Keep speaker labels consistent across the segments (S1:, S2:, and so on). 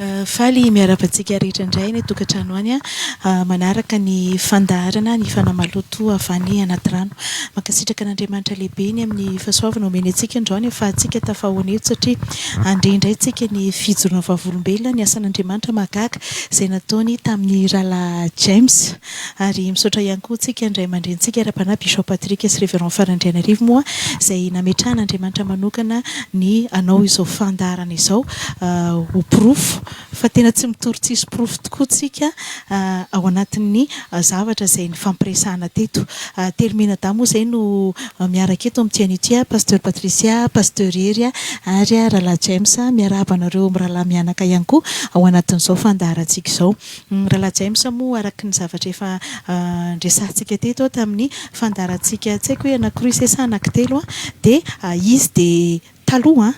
S1: Faly miarabantsika rehetra indray ny tokantrano any manaraka ny fandaharana ny fanamaloto avany anaty rano. Mankasitraka n'Andriamanitra lehibe ny amin'ny fahasoavana omeny antsika androany fa antsika tafahoana eto satria andrindray tsika ny fijoroana vavolombelona ny asan'Andriamanitra mahagaga izay nataony tamin'ny Rala James ary misaotra ihany koa tsika indray mandrentsika ara-panahy Bishop Patrick sy Révérend Farandrianarivo moa izay nametrahana manokana ny anao izao fandaharana izao ho profo fa tena tsy mitory-tsisy profo tokoa tsika ao anatin'ny zavatra izay ny fampiresahana teto. Termina damo izay no miaraka eto amin'ny tian'ity Pasteur Patricia, Pasteur Ery ary Rala James miarahaba anareo amin'ny Rala mianaka ihany koa ao anatin'izao fandaharantsika izao. Rala James moa araka ny zavatra efa ndresantsika teto tamin'ny fandaharantsika tsy haiko hoe anankiroa sesa anankitelo dia izy dia taloha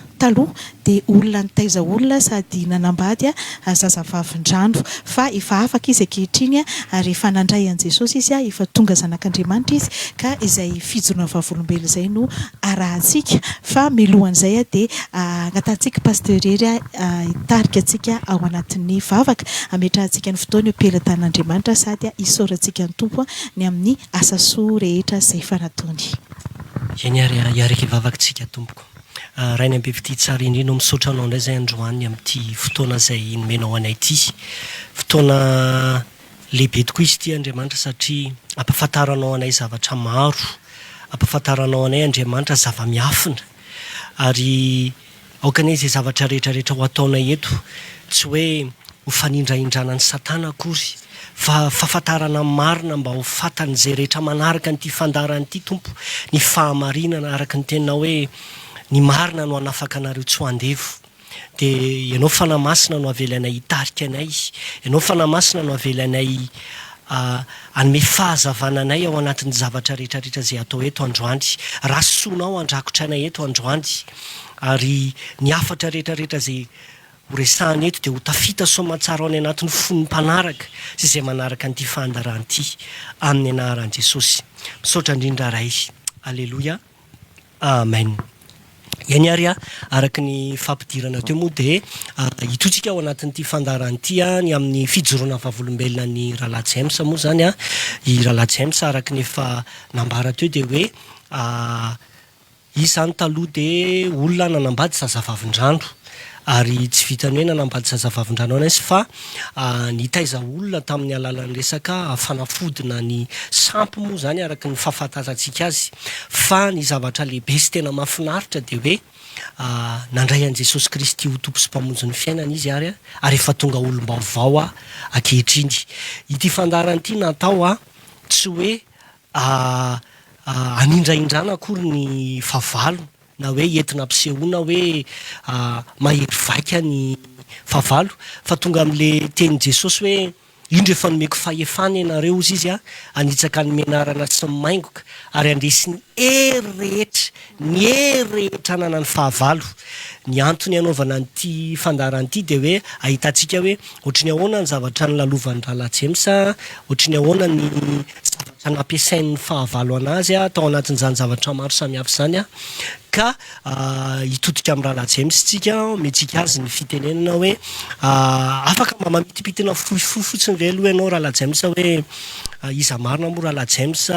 S1: dia olona nitaiza olona sady nanambady zazavavin-drano fa efa afaka izy ankehitriny ary efa nandray an' Jesosy izy efa tonga zanak'Andriamanitra izy ka izay fijoroana vavolombelona izay no arahantsika fa milohan'izay dia agnatantsika Pasteur Ery hitarika antsika ao anatin'ny vavaka ametrahantsika ny fotoana ampelantan'Andriamanitra sady hisorantsika ny tompo ny amin'ny asa soa rehetra izay fanataony.
S2: Eny ary hiarika vavakantsika tompoko. Rainy ambe fity tsara indrindra misaotra anao indray izay androany amin'ity fotoana izay nomenao anay ity. Fotoana lehibe tokoa izy ity Andriamanitra satria ampahafantaranao anay zavatra maro, ampahafantaranao anay Andriamanitra zava-miafina ary aokanay izay zavatra rehetrarehetra ho ataonay eto tsy hoe ho fanindraindrana ny Satana akory fa fahafantarana marina mba ho fantany izay rehetra manaraka n'ity fandaharana ity tompo, ny fahamarinana araka ny tena hoe ny marina no hanafaka anareo tsy ho andevo. Dia ianao fanahy masina no avelanay hitarika anay, ianao fanahy masina no avelanay hanome fahazavana anay ao anatin'ny zavatra rehetrarehetra izay atao eto androany. Rasoanao andrakotra anay eto androany ary ny afatra rehetrarehetra izay ho resahana eto dia ho tafita soamantsara ao any anatin'ny fon'ny mpanaraka sy izay manaraka an'ity fandaharana ity amin'ny anaran'i Jesosy. Misaotra indrindra ray. Alleluia. Amen. Eny ary araka ny fampidirana teo moa dia hitotsika ao anatin'ity fandaharana ity ny amin'ny fijoroana vavolombelona ny Rala James moa zany i Rala James araka ny efa nambara teo dia hoe izy zany taloha dia olona nanambady zazavavin-drano ary tsy vitany hoe nanambady zazavavin-drano anazy fa nitaiza olona tamin'ny alalan'ny resaka fanafodina ny sampy moa zany araka ny fahafantarantsika azy fa ny zavatra lehibe sy tena mahafinaritra dia hoe nandray an' Jesosy Kristy ho tompo sy mpamonjy ny fiainana izy ary efa tonga olom-baovao ankehitriny. Ity fandaharana ity natao tsy hoe anindraindrana akory ny favalo na hoe entina ampisehoana hoe mahery vaika ny favalo fa tonga amin'le teny Jesosy hoe indro efa nomeko fahefana ianareo izy anitsaka ny menarana sy maingoka ary andresy ny hery rehetra nana ny fahavalo. Ny antony anaovana an'ity fandaharana ity dia hoe ahitantsika hoe ohatry ny ahoana ny zavatra nilalovan'ny Rala James, ohatry ny ahoana ny zavatra nampiasain'ny fahavalo anazy tao anatin'izany zavatra maro samihafa zany ka hitotika amin'ny Rala James tsika metsika azy ny fitenenana hoe afaka mba mamitipitena fotsiny ve aloha ianao Rala James hoe iza marina moa Rala James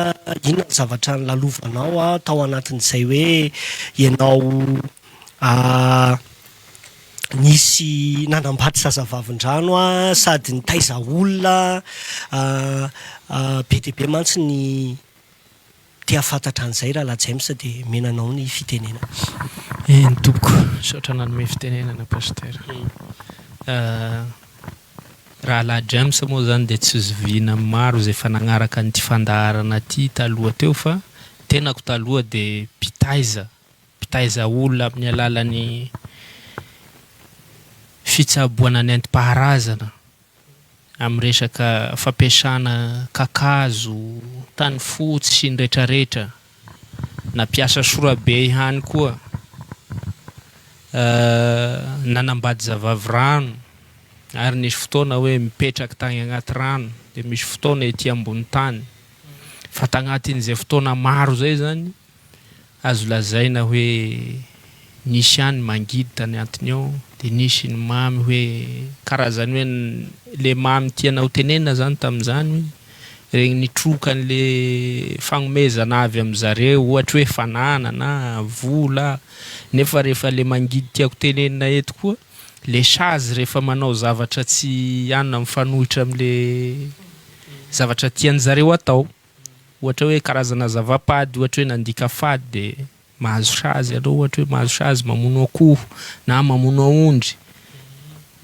S2: inona ny zavatra nilalovanao tao anatin'izay hoe ianao nisy nanambady zazavavin-drano sady nitaiza olona be dia be mantsy ny tia fantatra an'izay Rala James dia menanao ny fitenena.
S3: Ny tompoko saotra nanome fitenenana Pasteur. Rala James moa zany dia tsy zoviana maro izay efa nagnaraka n'ity fandaharana ity taloha teo fa tenako taloha dia mpitaiza olona amin'ny alalan'ny fitsaboana ny antim-paharazana amin'ny resaka fampiasana kakazo, tany fotsy sy ny rehetrarehetra, nampiasa sorabe ihany koa, nanambady zavavirano ary nisy fotoana hoe mipetraka tany agnaty rano dia misy fotoana ety ambony tany fa tagnatin'izay fotoana maro zay zany azo lazaina hoe nisy ihany mangidy tany antony ao dia nisy ny mamy hoe karazany hoe le mamy tiana ho tenenina zany tamin'izany regny nitroka an'le fagnomezana avy amin'zareo ohatra hoe fanana na vola nefa rehefa le mangidy tiako tenenina eto koa le chaze rehefa manao zavatra tsy anina mifanohitra amin'le zavatra tian'zareo atao ohatra hoe karazana zavapady ohatra hoe nandika fady dia mahazo chaze aloha ohatra hoe mahazo chaze mamono akoho na mamono aondry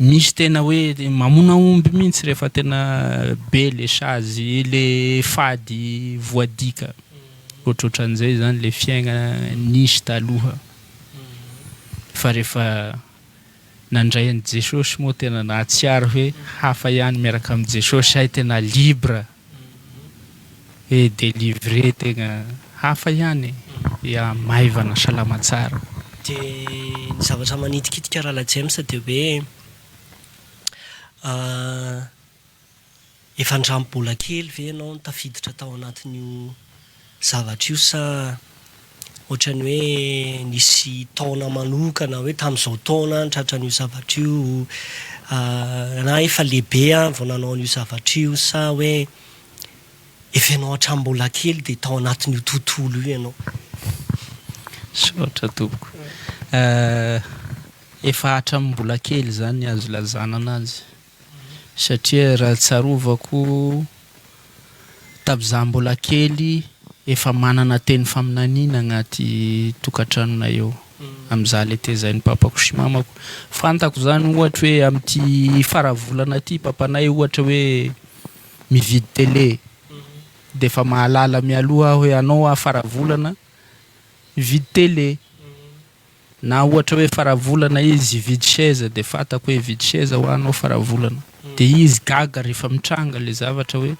S3: misy tena hoe mamono aomby mihitsy rehefa tena be le chaze le fady voadika ohatrohatran'izay zany le fiaigna nisy taloha fa rehefa nandray an'i Jesosy moa tena nahatsiaro hoe hafa ihany miaraka amin'ny Jesosy hay tena libre et délivré tegna hafa ihany ya maivana salama tsara.
S2: Dia ny zavatra manitikitika raha James dia hoe efa andrambola kely ve ianao tafiditra tao anatin'io zavatra io sa ohatrany hoe nisy taona manokana hoe tamin'izao taona tratran'io zavatra io na efa lehibe vao nanao an'io zavatra io sa hoe efa ianao hatrambola kely dia tao anatin'io tontolo io ianao?
S3: Sotra tompoko. Efa hatrambola kely zany azo lazana anazy satria raha tsarovako tamin'izaho mbola kely efa manana teny faminaniana agnaty tokantranonay eo amin'izaho le tezain'ny papako sy mamako. Fantako zany ohatra hoe amin'ity faravolana ty papanay ohatra hoe mividy télé dia efa mahalala mialoha aho hoe anao faravolana mividy télé na ohatra hoe faravolana izy vidy chaise dia fantako hoe vidy chaise ho anao faravolana dia izy gaga rehefa mitranga le zavatra hoe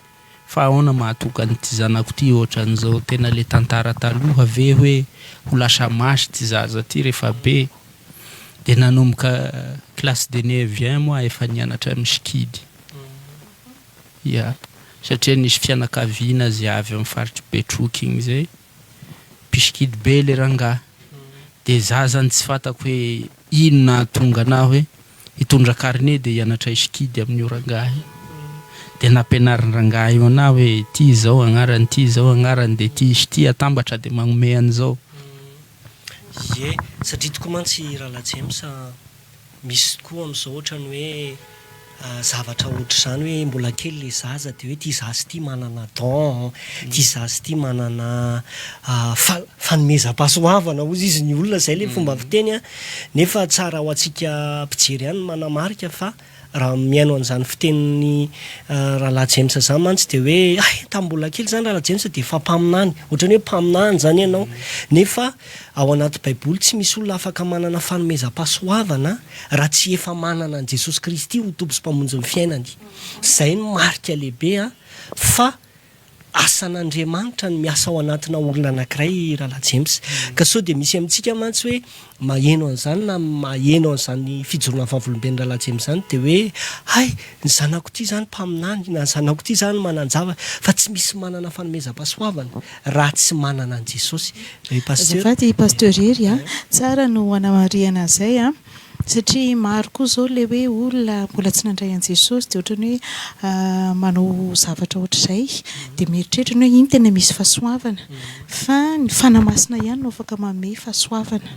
S3: fa ahoana mahatoka an'ity zanako ty ohatran'izao tena le tantara taloha ve hoe ho lasa masy ty zaza ty rehefa be dia nanomboka classe de 9e moa efa nianatra miskidy ya satria nisy fianakaviana zay avy amin'ny faritry Betroky igny zay mpiskidy be le rangahy dia za zany tsy fantako hoe inona tonga na hoe hitondra carnet dia hianatra iskidy amin'io rangahy dia nampianarin'ny rangahy io ana hoe ty zao agnarany ty zao agnarany dia ty izy ty atambatra dia magnome an'izao.
S2: Ye satria tokoa mantsy raha James misy koa amin'izao ohatrany hoe zavatra ohatra zany hoe mbola kely le zaza dia hoe ty zaza ty manana don ty zaza ty manana fanomezam-pahasoavana ozy izy ny olona zay le fomba fiteny nefa tsara ho antsika mpijery ihany manamarika fa raha miaino an'izany fiteniny raha James zany mantsy dia hoe tambola kely zany raha James dia efa mpaminany ohatrany hoe mpaminany zany ianao nefa ao anaty baiboly tsy misy olona afaka manana fanomezam-pahasoavana raha tsy efa manana an' Jesosy Kristy ho tompo sy mpamonjy ny fiainany. Zay ny marika lehibe fa asan'Andriamanitra ny miasa ao anatina olona anankiray raha James ka sao dia misy amintsika mantsy hoe maheno an'izany na maheno an'izany fijoroana vavolombeny raha James zany dia hoe ny zanako ty zany mpaminany na ny zanako ty zany mananjava fa tsy misy manana fanomezam-pahasoavana raha tsy manana an' Jesosy.
S1: Azafady pasteur Iry tsara no anamariana zay satria maro koa zao le hoe olona mbola tsy nandray an' Jesosy dia ohatrany hoe manao zavatra ohatr'izay dia mieritreritra ny hoe iny tena misy fahasoavana fa ny fanamasina ihany no afaka manome fahasoavana.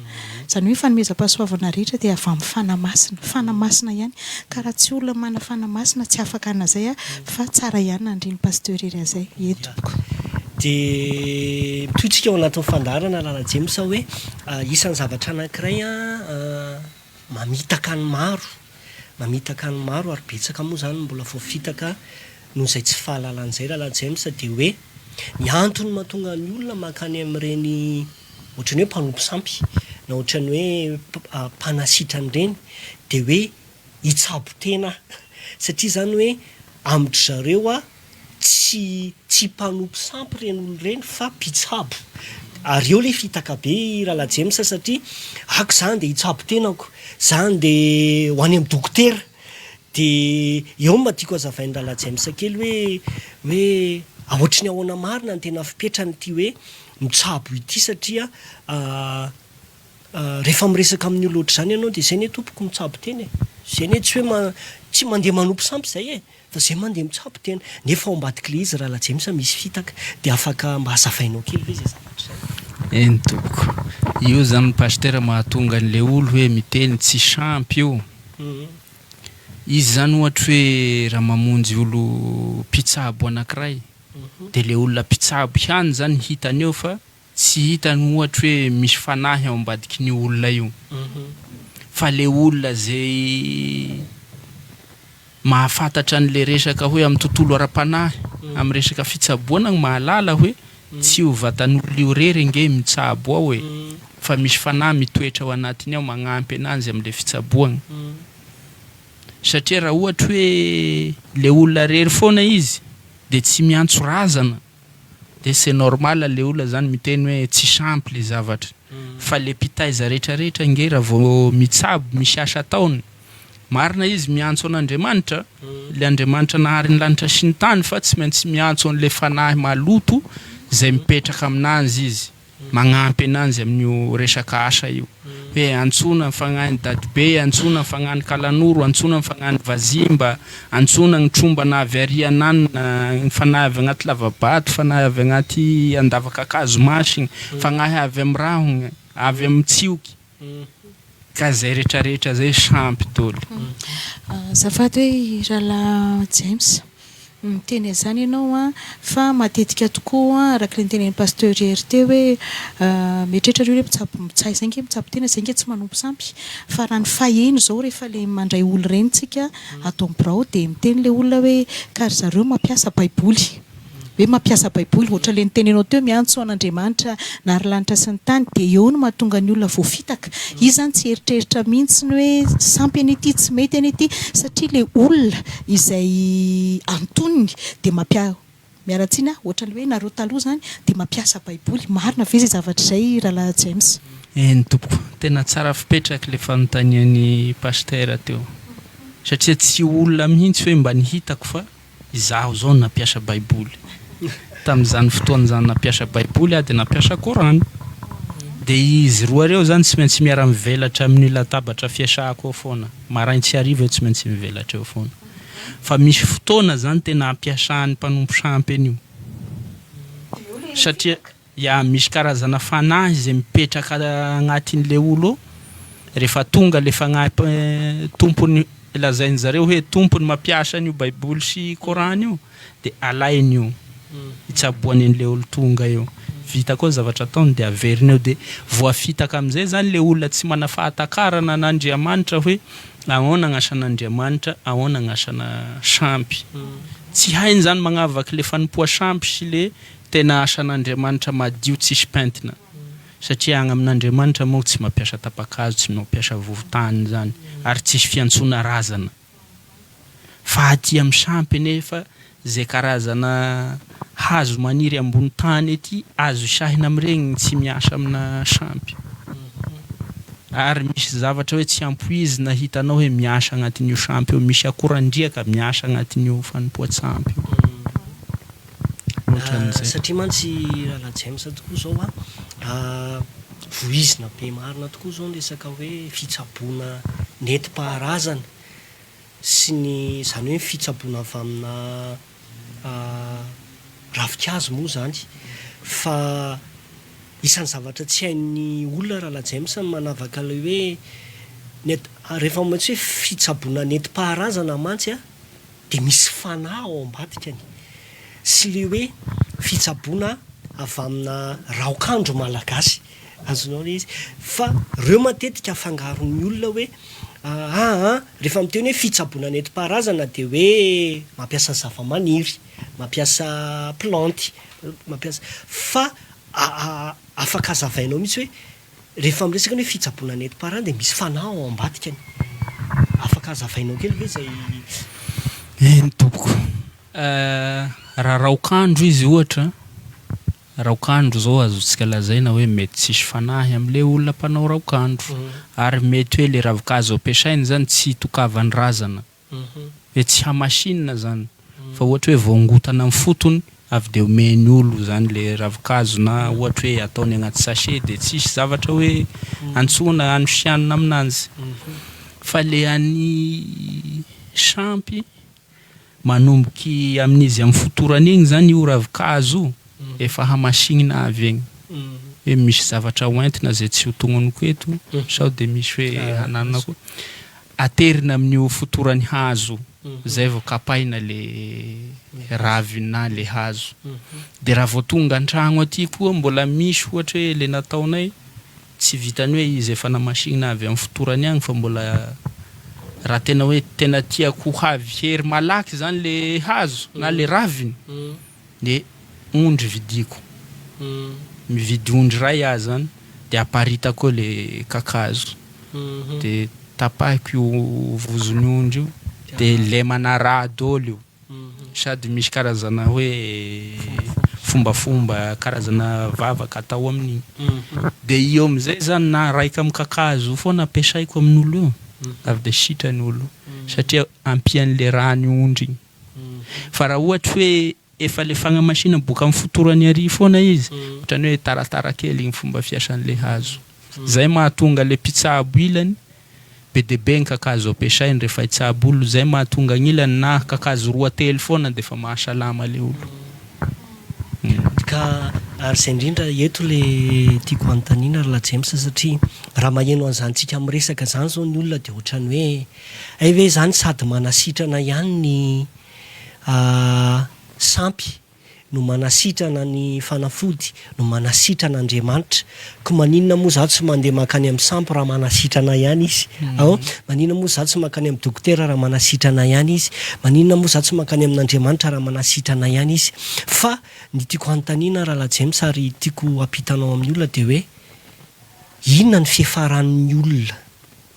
S1: Zany hoe fanomezam-pahasoavana rehetra dia avy amin'ny fanamasina ihany ka raha tsy olona mana fanamasina tsy afaka an'izay fa tsara ihany nandriny pasteur Iry azay entoko.
S2: Dia mitohitsika ao anatin'ny fandarana raha James hoe isan'ny zavatra anankiray mamitaka ny maro ary betsaka moa zany mbola voafitaka noho izay tsy fahalalan'izay raha James dia hoe ny antony mahatonga ny olona mankany amin'ireny ohatrany hoe mpanompo sampy na ohatrany hoe mpanasitrany ireny dia hoe hitsabo tena satria zany hoe amin'ny zareo tsy mpanompo sampy ireny olo ireny fa mpitsabo ary eo le fitaka be raha James satria zany dia hitsabo tenako zany dia ho any amin'ny dokotera dia eo matiako azavainy raha James kely hoe ahoatra ny ahoana marina ny tena fipetrany ity hoe mitsabo ity satria rehefa miresaka amin'ny olo oatra zany ianao dia zay ny tompoko mitsabo teny e zay ny tsy hoe tsy mandeha manompo sampy zay e fa zay mandeha mitsabo teny nefa ao ambadika le izy raha lajemsa misy fitaka dia afaka mba hazavainao kely ve zay zavatra zay
S3: eny tompoko io zany pastera mahatonga an'le olo hoe miteny tsy sampy io izy zany ohatra hoe raha mamonjy olo mpitsabo anankiray dia le olona mpitsabo ihany zany hitany eo fa tsy hitany ohatra hoe misy fanahy ao ambadiky ny olona io fa le olona zay mahafantatra an'le resaka hoe amin'ny tontolo ara-panahy amin'ny resaka fitsaboana ny mahalala hoe tsy ho vatan'olona io rery nge mitsabo ao e fa misy fanahy mitoetra ao anatiny ao magnampy ananjy amin'le fitsaboana satria raha ohatra hoe le olona rery foana izy dia tsy miantso razana dia c'est normal le olona zany miteny hoe tsy sampy le zavatra fa le mpitaiza rehetrarehetra nge raha vao mitsabo misy asa taony marina izy miantso an'Andriamanitra le Andriamanitra nahary ny lanitra sy ny tany fa tsy maintsy miantso an'le fanahy maloto zay mipetraka aminanzy izy magnampy ananjy amin'io resaka asa io hoe antsona fagnany dadibe antsona fagnany kalanoro antsona fagnany vazimba antsona ny tromba na avy ary ananina ny fanahy avy agnaty lavabato fanahy avy agnaty andavakakazo masiny fanahy avy amin'ny rahogna avy amin'ny tsioky ka zay rehetrarehetra zay sampy dolo
S1: zafady hoe Rala James miteny zany ianao fa matetika tokoa araka le tenen'ny pasteur RT hoe mieritreritra hoe mitsabo mitsay zay nge mitsabo tena zay nge tsy manompo sampy fa raha ny faheno zao rehefa le mandray olo reny tsika atao birao dia miteny le olona hoe kary zareo mampiasa baiboly hoe mampiasa baiboly ohatra le nitenenao teo miantso an'Andriamanitra na ary lanitra sy ny tany dia eo no mahatonga ny olona voafitaka izy zany tsy eritreritra mihitsy ny hoe sampy an'ity tsy mety an'ity satria le olona izay antonony dia miaratsina ohatra le hoe nareo taloha zany dia mampiasa baiboly marina ve zay zavatra izay Rala James
S3: eny tompoko tena tsara fipetraka le fanontanian'ny pasteur teo satria tsy olona mihitsy hoe mba nihitako fa izaho zao nampiasa baiboly tamin'izany fotoana zany nampiasa baiboly dia nampiasa korana dia izy roa reo zany tsy maintsy miara mivelatra amin'ny latabatra fiasako ao foana marainy tsy hariva tsy maintsy mivelatra eo foana fa misy fotoana zany tena ampiasan'ny mpanompo sampy an'io satria misy karazana fanahy izay mipetraka agnatin'le olo rehefa tonga le fanahy tompony lazainy zareo hoe tompony mampiasa an'io baiboly sy korana io dia alainy io itsaboany an'le olo tonga eo vita koa zavatra taony dia averina eo dia voafitaka amin'izay zany le olona tsy manafahatankarana an'Andriamanitra hoe ahoana gn'asan'Andriamanitra ahoana gn'asana sampy tsy hainy zany magnavaky le fanompoa sampy sy le tena asan'Andriamanitra madio tsisy pentina satria agny amin'Andriamanitra moa tsy mampiasa tapakazo tsy mampiasa vovotany zany ary tsisy fiantsona razana fa aty amin'ny sampy nefa zay karazana hazo maniry ambony tany ety azo isahina amin'iregny tsy miasa amina sampy ary misy zavatra hoe tsy ampoizina hitanao hoe miasa agnatin'io sampy eo misy akorandriaka miasa agnatin'io fanompoa-tsampy
S2: satria mantsy Rala James tokoa zao voizina be marina tokoa zao ny resaka hoe fitsaboana nentim-paharazana sy ny zany hoe fitsaboana avy amina ravikazo moa zany fa isan'ny zavatra tsy hain'ny olona Rala James manavaka le hoe rehefa mantsy hoe fitsaboana nentim-paharazana mantsy dia misy fanahy ao ambadikany sy le hoe fitsaboana avy amina raokandro malagasy azonao le izy fa reo matetika afangaron'ny olona hoe rehefa miteny hoe fitsaboana nentim-paharazana dia hoe mampiasa zavamaniry mampiasa planty mampiasa fa afaka hazavainao mihitsy hoe rehefa miresaka hoe fitsaboana nentim-paharazana dia misy fanahy ao ambadikany afaka hazavainao kely ve zay
S3: eny tompoko raha raokandro izy ohatra raokandro zao azontsika lazaina hoe mety tsisy fanahy amin'le olona mpanao raokandro ary mety hoe le ravikazo ampiasainy zany tsy tokavany razana hoe tsy hamasinina zany fa ohatra hoe voangotana amin'ny fotony avy de omeny olo zany le ravikazo na ohatra hoe ataony agnaty sachet de tsisy zavatra hoe antsona anosianina aminanzy fa le any champy manomboky amin'izy amin'ny fotorany igny zany io ravikazo efa hamasignina avy egny hoe misy zavatra hoentina zay tsy ho tognoniko eto sao de misy hoe hananana koa aterina amin'io fotorany hazo zay vao kapaina le ravina le hazo de raha vao tonga an-tragno aty koa mbola misy ohatra hoe le nataonay tsy vitany hoe izy efa namasignina avy amin'ny fotorany agny fa mbola raha tena hoe tena tiako havy hery malaky zany le hazo na le raviny de ondry vidiko mividy ondry ray aho zany de aparitako le kakazo de tapahiko io vozony ondry io de lemana raha daholo io sady misy karazana hoe fombafomba karazana vavaka atao amin'igny de io am'izay zany na raika amin'ny kakazo foana ampiasaiko amin'olo io avy de sitrany olo satria ampian'le rany ondry igny fa raha ohatra hoe efa le fagnamasina boka amin'ny fotorany ary foana izy ohatrany hoe taratara kely igny fomba fiasan'le hazo zay mahatonga le pitsabo ilany be de be ny kakazo ampiasainy rehefa itsabo olo zay mahatonga ny ilany na kakazo roa telo foana de fa mahasalama le olo
S2: ka ary zay indrindra eto le tiako antanina raha James satria raha maheno an'izantsika amin'ny resaka zany zao ny olona de ohatrany hoe ay hoe zany sady manasitrana ihany ny sampy no manasitrana ny fanafody no manasitrana Andriamanitra ko maninona moa zato tsy mandeha makany amin'ny sampy raha manasitrana ihany izy maninona moa zato tsy makany amin'ny dokotera raha manasitrana ihany izy maninona moa zato tsy makany amin'Andriamanitra raha manasitrana ihany izy fa ny tiako antaniana raha James ary tiako ampitanao amin'ny olona de hoe inona ny fiafaran'ny olona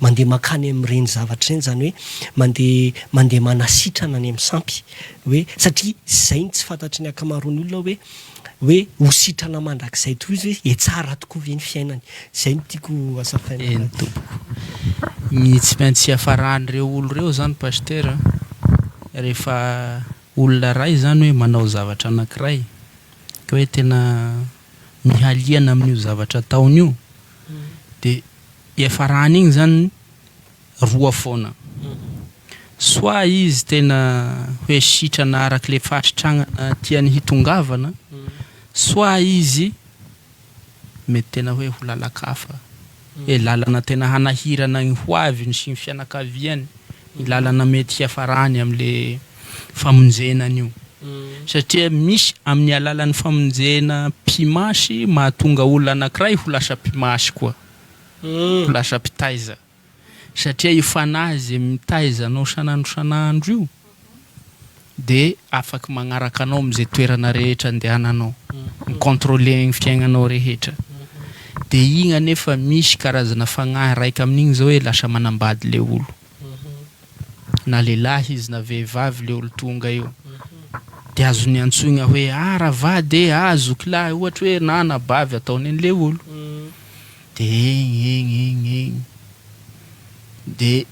S2: mandeha makany amin'ireny zavatra ireny zany hoe mandeha manasitrana ny amin'ny sampy hoe satria zay ny tsy fantatry ny akamaroan'ny olona hoe ho sitrana mandrakizay toy izy hoe tsara tokoa ve ny fiainany zay ny tiako asafaina
S3: ny tsy maintsy hiafaran'ireo olo reo zany pasteur rehefa olona ray zany hoe manao zavatra anankiray ka hoe tena mihaliana amin'io zavatra ataony io de iafarany igny zany roa foana soit izy tena hoe sitrana araka le fasitragna tiany hitongavana soit izy mety tena hoe ho lalakafa lalana tena hanahirana ny hoaviny sy ny fianakaviany ny lalana mety hiafarany am'le famonjenany io satria misy amin'ny alalan'ny famonjena pimasy mahatonga olona anankiray ho lasa pimasy koa ho lasa pitaiza satria io fanahy zay mitaiza anao sanandro io de afaky magnaraka anao am'izay toerana rehetra andehananao mikontrôle ny fiaignanao rehetra de igny anefa misy karazana fagnahy raika amin'igny zao hoe lasa manambady le olo na lehilahy izy na vehivavy le olo tonga io de azony antsoigna hoe ravady azo kilahy ohatra hoe nana bavy ataony an'le olo de egny de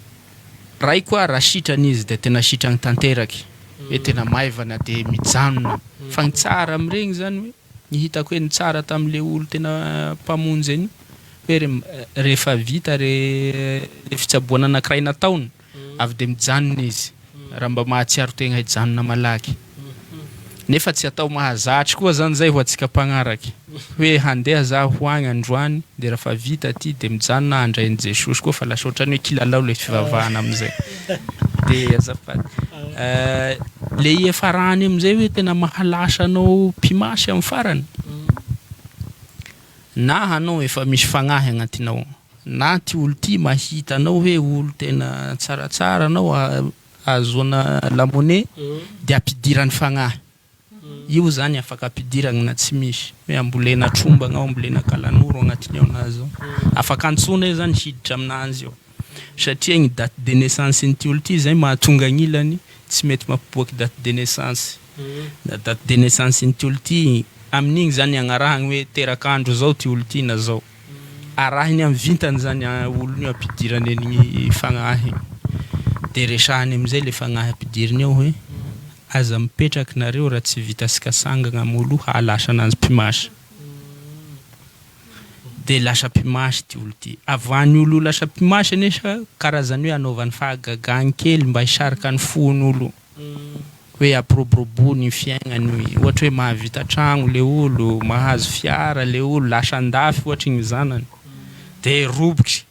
S3: ray koa raha sitrany izy de tena sitrany tanteraky hoe tena maivana de mijanona fa ny tsara amin'iregny zany hoe ny hitako hoe ny tsara tam'le olo tena mpamonjy any hoe rehefa vita le fitsaboana anankiray nataony avy de mijanona izy raha mba mahatsiaro tegna hijanona malaky nefa tsy atao mahazatry koa zany zay ho antsika mpagnaraky hoe handeha za ho agny androany de raha fa vita aty de mijanona andrain'i Jesosy koa fa lasa ohatrany hoe kilalao le fivavahana am'izay de azafady le iafarany am'izay hoe tena mahalasa anao pimasy amin'ny farany na anao efa misy fagnahy agnatinao na ty olo ty mahita anao hoe olo tena tsaratsara anao azoana lamone de ampidirany fagnahy io zany afaka ampidiragna na tsy misy hoe ambolena trombagna ambolena kalanoro agnatiny ao nazy ao afaka antsona io zany hiditra aminanzy io satria ny date de naissance ny ty olo ty zay mahatonga ny ilany tsy mety mampiboaky date de naissance na date de naissance ny ty olo ty amin'igny zany agnarahagny hoe terak'andro zao ty olo ty na zao arahiny amin'ny vintany zany olony io ampidirany an'igny fagnahy de resahany am'izay le fagnahy ampidiriny ao hoe aza mipetraka nareo raha tsy vita sikasangana molo halasa anazy pimasy de lasa pimasy ty olo ty avany olo lasa pimasy anesha karazany hoe anaovany fahagagany kely mba hisarika ny fon'olo hoe aprobrobony ny fiaignany ohatra hoe mahavita tragno le olo mahazo fiara le olo lasa andafy ohatra igny zanany de robotry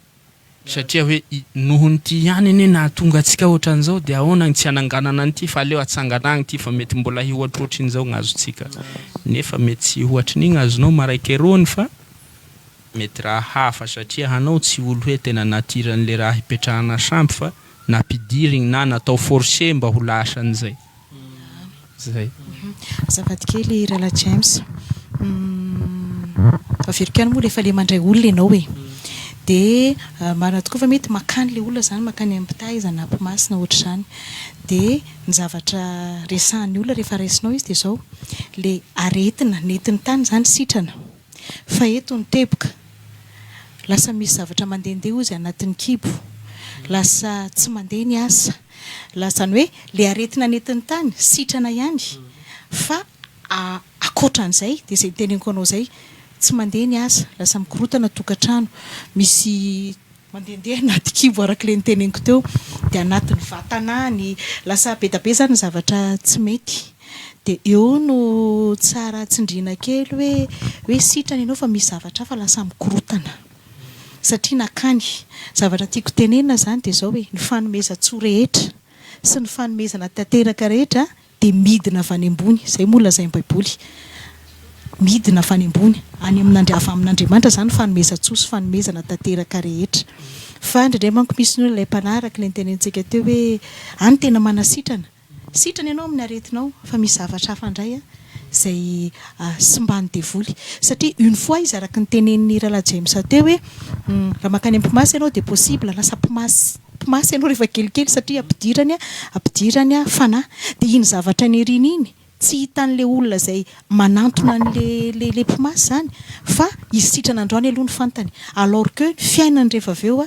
S3: satria hoe nohony ty ihany ane nahatonga antsika ohatran'izao de ahoana tsy ananganana an'ity fa aleo atsanganagny ty fa mety mbola hihoatroatrin'izao gn'azontsika nefa mety tsy hoatrin'igny azonao maraiky erony fa mety raha hafa satria hanao tsy olo hoe tena natiran'le raha hipetrahana sampy fa nampidirigny na natao forcé mba ho lasa an'izay zay
S1: zavaty kely Rala James averikany moa rehefa le mandray olona ianao e de marina tokoa fa mety makany le olona zany makany ampitaizana ampimasina ohatra zany de ny zavatra resahan'ny olona rehefa raisinao izy de zao le aretina nentin'ny tany zany sitrana fa eto ny teboka lasa misy zavatra mandehandeha ozy anatin'ny kibo lasa tsy mandeha ny asa lasa ny hoe le aretina nentin'ny tany sitrana ihany fa akoatran'izay de zay teneniko anao zay tsy mandeha ny asa lasa mikorotana tokantrano misy mandehandeha anaty kibo arak'le niteneniko teo de anatin'ny vatanany lasa be zany zavatra tsy mety de eo no tsara tsindrina kely hoe sitrana ianao fa misy zavatra fa lasa mikorotana satria nakany zavatra tiako tenenina zany de zao hoe ny fanomezan-tsoa rehetra sy ny fanomezana tanteraka rehetra de midina avy any ambony zay mola zay baiboly midina avy any ambony any amin'Andriamanitra zany fanomezan-tsoa sy fanomezana tanteraka rehetra fa ndrindray manko misy ny olona ilay mpanaraka ilay nitenentsika teo hoe any tena manasitrana sitrana ianao amin'ny aretinao fa misy zavatra hafa indray zay sy mbany devoly satria une fois izy araka ny tenen'ny Rala James teo hoe raha makany ampimasy ianao de possible lasa pimasy ianao rehefa kelikely satria ampidirany fanahy de iny zavatra ny eriny iny tsy hitan'le olona zay manantona le pimasy zany fa izy sitrana androany aloha ny fantany alors que fiainany rehefa aveo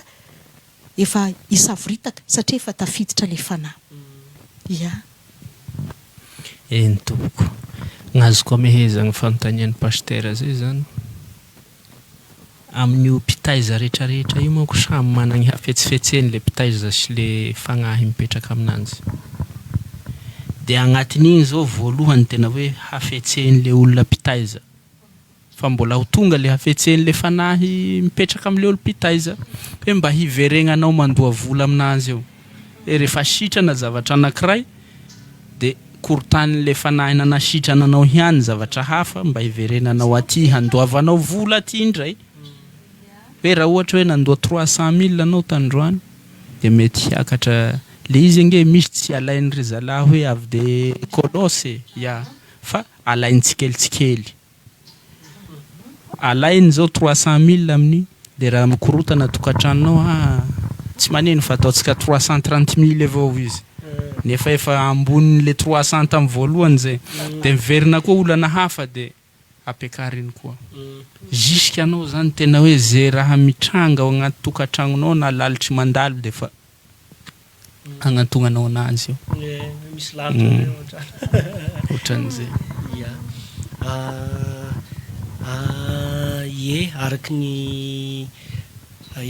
S1: efa isavoritaka satria efa tafiditra le fanahy ya
S3: ny tompoko gn'azoko amehezagny fanontanian'ny pastera zay zany amin'ny mpitaiza rehetrarehetra io manko samy managny hafetsifetseny le mpitaiza sy le fanahy mipetraka aminanjy de agnatin'igny zao voalohany tena hoe hafetseny le olona mpitaiza fa mbola ho tonga le hafetseny le fanahy mipetraka amin'le olo mpitaiza hoe mba hiveregnanao mandoa vola aminanzy eo rehefa sitrana zavatra anankiray de korotany fanahy nanasitrana anao hiany zavatra hafa mba hiverenanao aty handoavanao vola aty indray hoe raha ohatra hoe nandoa 300,000 anao tandroany de mety hiakatra le izy nge misy tsy alainy ry zalahy hoe avy de kolosy ya fa alainy tsikelitsikely alainy zao 300,000 amin'ny de raha mikorotana tokantranonao tsy maneno fa ataotsika 330,000 avao izy nefa efa ambonin'le 300 tamin'ny voalohany zay de miverina koa olana hafa de apekariny koa jusque anao zany tena hoe zay raha mitranga ao agnaty tokantragnonao na lalitry mandalo de fa agnatonganao anazy io
S2: misy lalitra
S3: ohatran'izay
S2: ye araky ny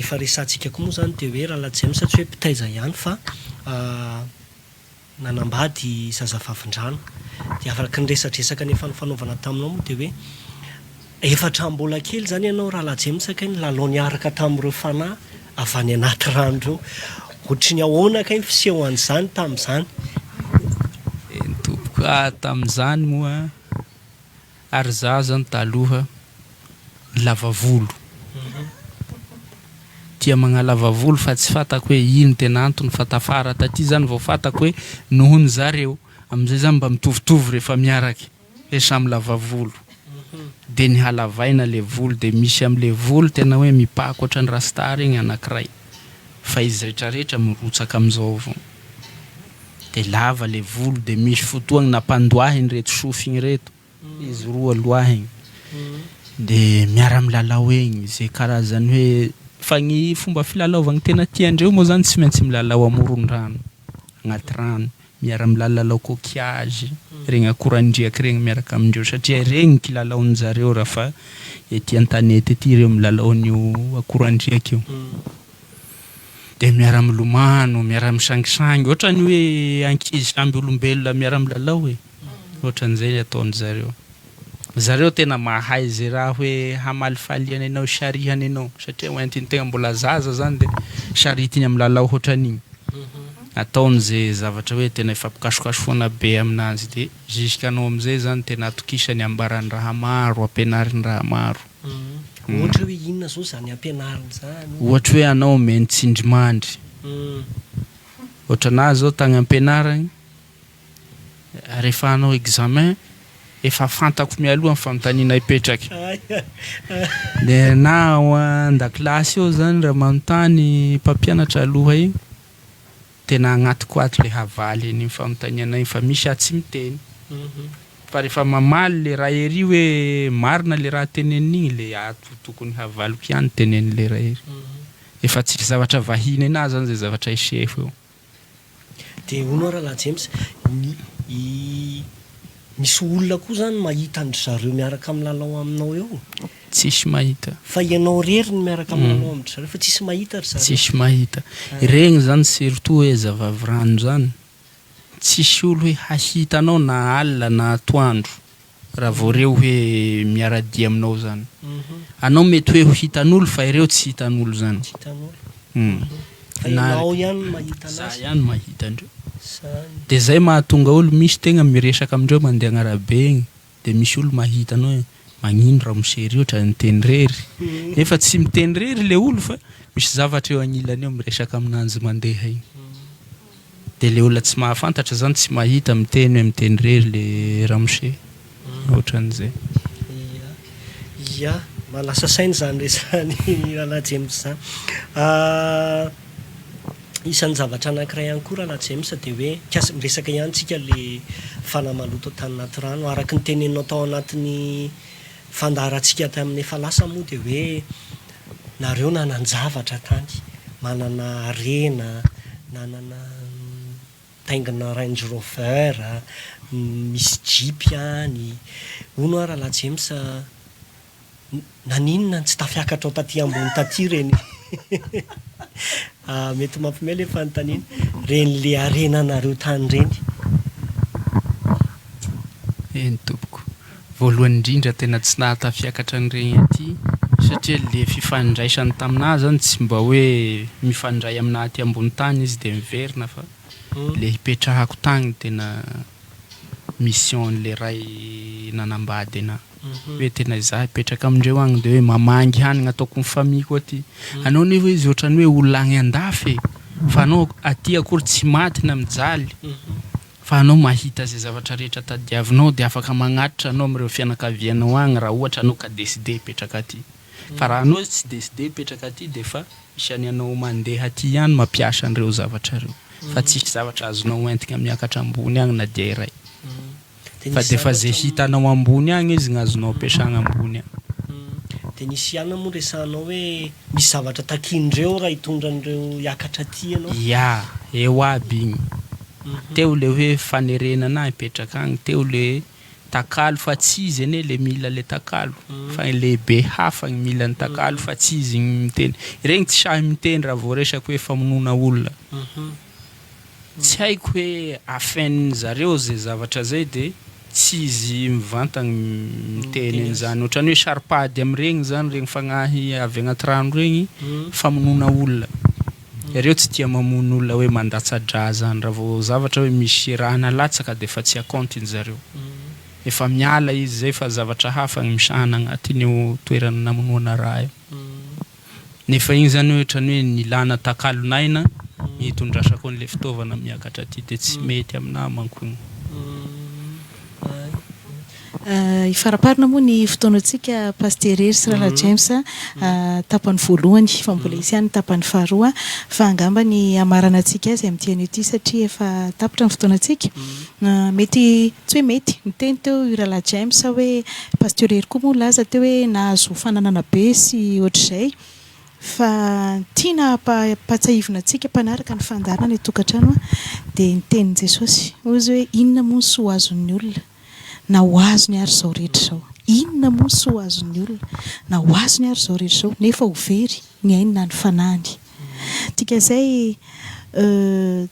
S2: efa resantsika koa moa zany de hoe Rala James satria hoe mpitaiza ihany fa nanambady zazavavindrano de afaraky ny resatresaka nefa ny fanaovana taminao moa de hoe efatra mbola kely zany ianao Rala James kainy lalao niaraka tamin'ireo fanahy avy any anaty rano reo ohatry ny ahoana kainy fiseho an'izany tamin'izany
S3: tompoko tamin'izany moa ary za zany taloha lava volo tia magnalava volo fa tsy fatako hoe ino tena antony fa tafara taty zany vao fatako hoe nohony zareo am'izay zany mba mitovitovy rehefa miaraky hoe samy lava volo de ny halavaina le volo de misy am'le volo tena hoe mipako ohatran'ny rasta igny anankiray fa izy rehetrarehetra mirotsaka am'izao avao de lava le volo de misy fotoagny nampandoahiny reto sofigny reto izy roa loahiny de miara milalao egny zay karazany hoe fa ny fomba filalaovagny tena tiandreo moa zany tsy maintsy milalao amoron-drano agnaty rano miara milalao coquillage regny akorandriaka regny miaraka amindreo satria regny kilalaon'ny zareo raha fa ety an-tanety ety ireo milalao an'io akorandriaka io de miara milomano miara misangisangy ohatrany hoe ankizy samby olombelona miara milalao hoe ohatran'izay ataony zareo tena mahay zay raha hoe hamalifaliana anao sarihana anao satria hoentiny tegna mbola zaza zany de saritiny amilalao ohatran'igny ataony zay zavatra hoe tena efa pikasokasofona be aminazy de jusqu'anao amizay zany tena atokisany ambarany raha maro ampianariny raha maro
S2: ohatra hoe inona zao zany ampianariny zany
S3: ohatra hoe anao mentsindrimandry ohatranazy zao tagny ampianarany rehefa anao examen efa fantako mialoha ny fanontaniana ipetraky de na ao an-dakilasy eo zany raha manontany mpampianatra aloha igny tena agnatiko ato le havaly ny fanontaniana igny fa misy atsy miteny fa rehefa mamaly le raha ery hoe marina le raha tenen'igny le ato tokony havaliko ihany teneny le raha ery efa tsy zavatra vahiny anazy zany zay zavatra isefo eo
S2: de hono raha James misy olona koa zany mahita andry zareo miaraka milalao aminao eo
S3: tsisy mahita
S2: fa ianao rery ny miaraka milalao amindry zareo fa tsisy mahita ry zareo
S3: tsisy mahita regny zany surtout hoe zavavirano zany tsisy olo hoe hahitanao na alina na atoandro raha vao reo hoe miaradia aminao zany anao mety hoe hitan'olo fa ireo tsy hitan'olo zany
S2: fa ianao ihany mahita anazy
S3: za ihany mahita andreo de zay mahatonga olo misy tegna miresaka amindreo mandeha agnarabe igny de misy olo mahita anao hoe magnino raha misery ohatra miteny rery nefa tsy miteny rery le olo fa misy zavatra eo agnilany eo miresaka aminanzy mandeha igny de le olona tsy mahafantatra zany tsy mahita miteny hoe miteny rery le ramose ohatran'izay
S2: ia malasa sainy zany resany Raha James zany isan'ny zavatra anankiray ihany koa Raha James de hoe kiasy miresaka ihany tsika le Fanahy Maloto tany anaty rano araka ny teneninao tao anatin'ny fandaharantsika tamin'ny efa lasa moa de hoe nareo nanan-javatra tany manana arena nanana taingana Range Rover misy jeep ihany hono Raha James naninona tsy tafiakatra ao taty ambony taty reny mety mampimay le fanontaniana reny le arena nareo tany reny
S3: ny tompoko voalohany indrindra tena tsy nahatafiakatra nyregny aty satria le fifandraisany taminazy zany tsy mba hoe mifandray aminaty ambony tany izy de miverina fa le hipetrahako tagny tena mission le ray nanambady ana hoe tena izaho hipetraka amindreo agny de hoe mamangy hanigna ataoko ny famiko aty anao nefa izy ohatrany hoe olona agny andafy fa anao aty akory tsy maty na mijaly fa anao mahita zay zavatra rehetra tadiavinao de afaka magnatitra anao am'ireo fianakavianao agny raha ohatra anao ka deside hipetraka aty fa raha anao tsy deside hipetraka aty de fa isany anao mandeha aty ihany mampiasa an'ireo zavatra reo fa tsisy zavatra azonao entigna miakatra ambony agny na dia iray fa de fa zay hitanao ambony agny izy gn'azonao ampiasagna ambony agny
S2: de nisy ihany moa resanao hoe misy zavatra takindreo raha hitondra an'ireo hiakatra aty ianao
S3: ya eo aby igny teo le hoe fanerenana hipetraka agny teo le takalo fa tsy izy ane le mila le takalo fa lehibe hafa gny mila ny takalo fa tsy izy miteny regny tsy sahy miteny raha vao resaka hoe famonona olona tsy haiko hoe afen'ny zareo zay zavatra zay de tsy izy mivantagny miteny an'izany ohatrany hoe saripady am'iregny zany regny fagnahy avy agnaty rano regny famonona olona ireo tsy tia mamono olona hoe mandatsa-dra zany raha vao zavatra hoe misy raha nalatsaka de fa tsy akaonty zareo efa miala izy zay fa zavatra hafa gny misahana agnatiny eo toerana namonoana raha io nefa igny zany ohatrany hoe nilana takalonaina mitondrasako an'le fitaovana miakatra aty de tsy mety aminah manko igny
S1: ifaraparina moa ny fotoanantsika pasterery sy Raha James tapany voalohany fa mbola isy ihany tapany faharoa fa angamba ny amarana antsika azy amin'ity anio ity satria efa tapitra ny fotoanantsika mety tsy hoe mety miteny teo Raha James hoe pasterery koa moa laza teo hoe nahazo fananana be sy ohatr'izay fa tiana patsahivina antsika mpanaraka ny fandarana ny tokantrano dia ny tenin' Jesosy ozy hoe inona moa ny soa azon'ny olona na ho azony ary izao rehetra izao, inona moa ny soa azon'ny olona na ho azony ary izao rehetra izao nefa ho very ny ainy na ny fanahiny. Tika izay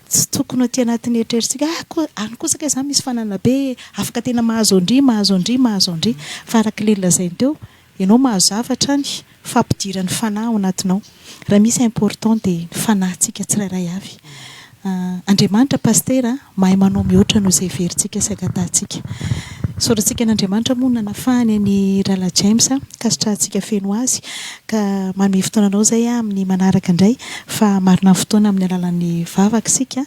S1: tsy tokony aty anatin'ny eritreritsika any kosa ka izany misy fanana be afaka tena mahazo andry fa araka ilay lazainy teo ianao mahazo zavatra any fampidirany fanahy ao anatinao. Raha misy important dia ny fanahintsika tsirairay avy. Andriamanitra pastera mahay manao mihoatra noho izay verintsika sy agatantsika. Soratsika n'Andriamanitra moa nanafahany ny Rala James ka sitrantsika feno azy ka manome fotoananao zay amin'ny manaraka indray fa marina fotoana amin'ny alalan'ny vavaka sika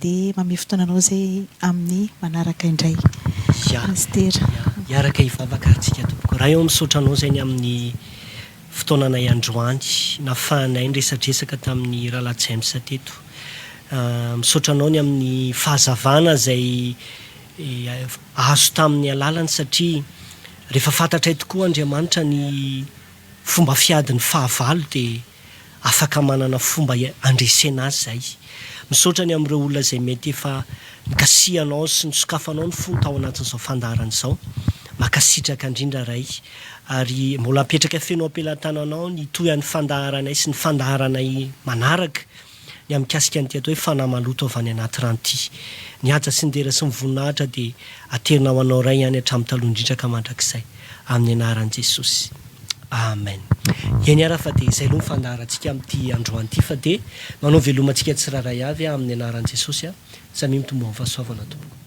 S1: dia manome fotoananao zay amin'ny manaraka indray. Pastera.
S2: Iaraka ivavaka aritsika tompoko. Raha eo misaotra anao zay ny amin'ny fotoananay androany nafahanay nresadresaka tamin'ny Rala James teto. Misaotra anao ny amin'ny fahazavana zay azo tamin'ny alalany satria rehefa fantatray tokoa Andriamanitra ny fomba fiadin'ny fahavalo dia afaka manana fomba andresena azy zay. Misaotra ny amin'ireo olona zay mety efa nikasianao sy nisokafanao ny fony tao anatin'izao fandarana izao, makasitraka indrindra ray ary mbola apetraka feno ampelantananao ny toy an'ny fandaharanay sy ny fandaharanay manaraka ny amikasika ny atao hoe Fanahy Maloto avy any anaty rano ity. Ny haja sy ny dera sy ny voninahitra dia aterinao anao ray ihany hatramin'ny taloha indrindra ka mandrakizay amin'ny anaran'i Jesosy. Amen. Eny ara fa dia izay aloha ny fandaharantsika amin'ity androany ity fa dia manao velomantsika tsirairay avy amin'ny anaran'i Jesosy. Samy mitombo amin'ny fahasoavana tompoko.